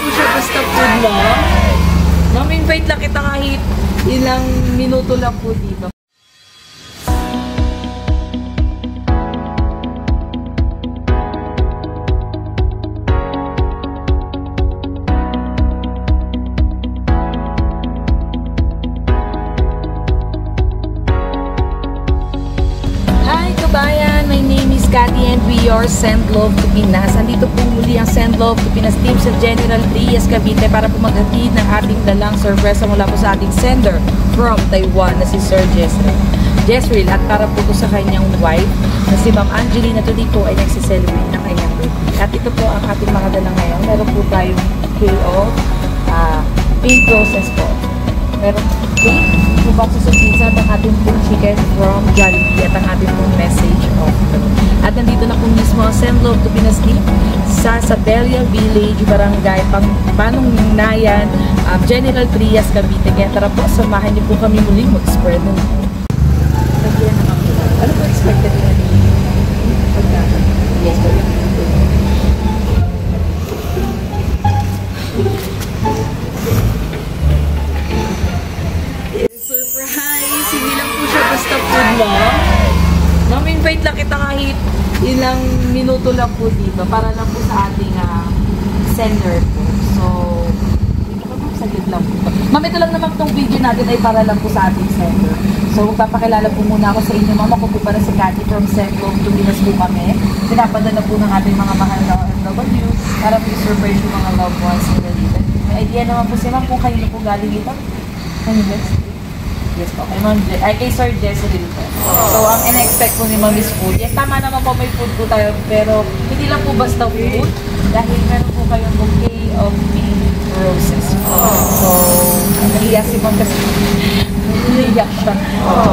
po siya basta food lang. Ma'am-invite lang kita kahit ilang minuto lang po dito. Kabayan, my name is Cathy and we are Send Love to Pinas. Andito po muli ang Send Love to Pinas team sa General Trias, Cavite para po maghatid ng ating dalang sorpresa mula po sa ating sender from Taiwan na si Sir Jezreel at para po sa kanyang wife na si Ma'am Angelina. Today po ay nagsiselebrate ng kanyang birthday. At ito po ang ating mga dalang ngayon. Meron po tayong KO in process po. Meron cake, 2 boxes of pizza at ang ating pong chicken from Jollibee at ang ating pong message of love. At nandito na po mismo ang Send Love to Pinas team sa Sabelia Village, Barangay Panungnayan, General Trias, Cavite. Kaya tara po, samahan niyo po kami muling mag-spread ng ano po expected na pagkakas? Yes, po. Surprise! Hindi lang po siya basta food lang. Ma'am-invite lang kita kahit ilang minuto lang po dito para lang po sa ating sender po. So, saglit lang po. Ma'am, ito lang naman itong video natin ay para lang po sa ating sender. So, magpapakilala po muna ako sa inyo, ma'am. Ako po para si Cathy from Send Love to Pinas po kami. Pinapadala po ng ating mga mahal na OFW para po surprise yung mga loved ones nila dito. May idea naman po si ma'am kung kayo na po galing dito. Can you guess? Yes po, kay Sir Jezreel po. So, ang ina-expect po ni Ma'am is food. Yes, tama naman po, may food po tayo, pero hindi lang po basta food, dahil meron po kayong bouquet of pink roses po. So, nahiyak si Ma'am kasi nahiyak siya.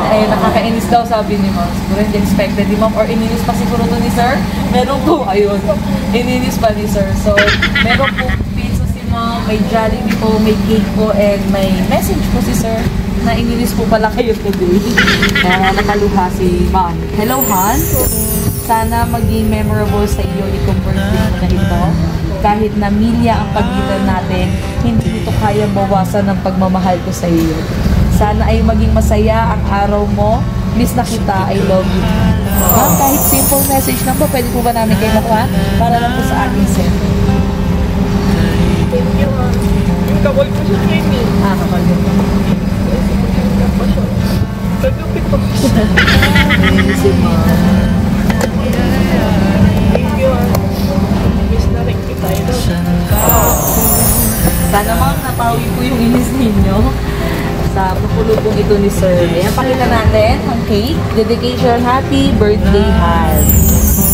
Ay, nakakainis daw, sabi ni Ma'am. Siguro hindi expected ni Ma'am, or ininis pa siguro to ni Sir. Meron po, ayun, ininis pa ni Sir. So, meron po pizza si Ma'am, may Jollibee po, may cake po, and may message po si Sir. Na ininis po pala kayo today. Nakaluha si Man. Hello, Han. Sana maging memorable sa iyo itong birthday mo na ito. Kahit na milya ang pagitan natin, hindi ito kayang bawasan ng pagmamahal ko sa iyo. Sana ay maging masaya ang araw mo. Miss na kita. I love you. Ma'am, kahit simple message lang po, pwede po ba namin kayo makuha? Para lang po sa ating send. Thank you, ma'am. Yung kakol ko siya kayo ni. Kakol ko. Kagupit po. Si Ma'am. Thank you, miss na rin kita. Sana ma'am, napawi po yung inis ninyo sa pupulupong ito ni Sir. Ayan, pakita natin ang cake. Dedication, happy birthday, Han.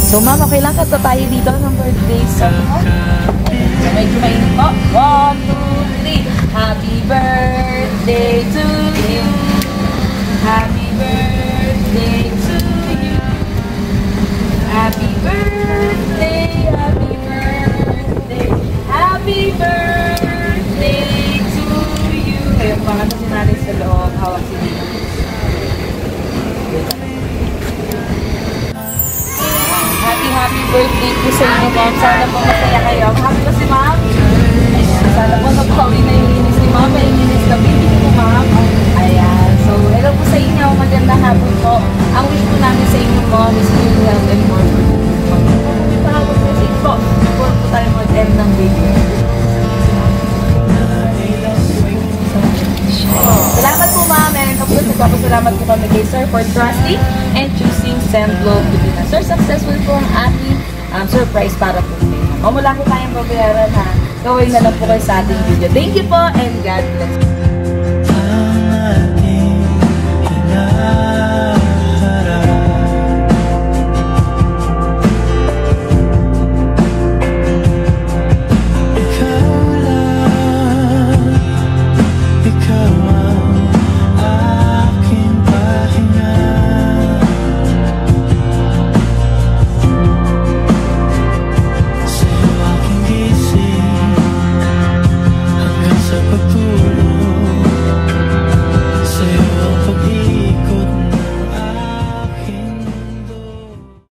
So ma'am, okay lang kata tayo dito ng birthday sa so medyo mainit po. 1, 2, 3. Happy birthday to you. Happy birthday to you. Happy birthday, happy birthday, happy birthday to you. Ayun, pakatasin natin sa loob. Hawak si Dino. Happy birthday po sa inyo, ma'am. Sana po masaya kayo. Happy ba si ma'am? Ayan, sana po nagpawi na yung inis ni ma'am. May inis na baby po, ma'am. Ayan. So, hello po sa inyo. Magandang hapon po. Ang wish po namin sa inyo, ma'am, is good health and more for you. Pagkakapos message po. Before po tayo mag-end ng video. Salamat po, ma'am. And of course, nagpapasalamat po kami kay Sir for trusting and choosing Send Love to Pinas. Sir, successful po ang ating surprise para po sa inyo. O mula ko tayong babayaran ha. Gawin na lang po kayo sa ating video. Thank you po and God bless you.